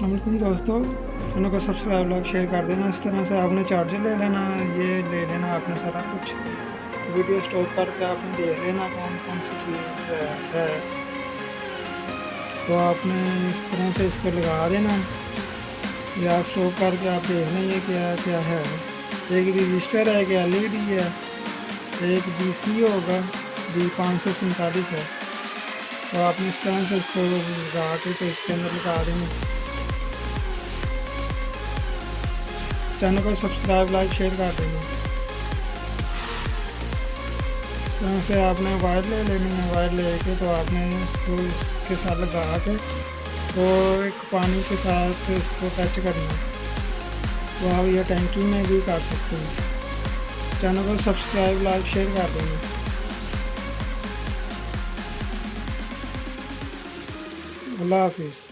अस्सलाम वालेकुम दोस्तों, चैनल को सब्सक्राइब लाइक शेयर कर देना। इस तरह से आपने चार्जर ले लेना, ये ले लेना आपने सारा कुछ। वीडियो स्टॉप करके आपने देख लेना कौन कौन सी चीज़ है, तो आपने इस तरह से इस पर लगा देना। ये आप स्टॉप करके आप देख लें ये क्या क्या है। एक रजिस्टर है कि LED है, एक DC होगा, D547 है। तो आपने इस तरह से इसको लगा के तो इसके अंदर लगा देंगे। चैनल को सब्सक्राइब लाइक शेयर कर देना। तो फिर आपने वायर ले लेनी है, वायर लेके तो आपने इसको इसके साथ लगा के तो एक पानी के साथ इसको टच करना है। तो आप ये टैंकी में भी कर सकते हैं। चैनल को सब्सक्राइब लाइक शेयर कर देना। अल्लाह हाफिज़।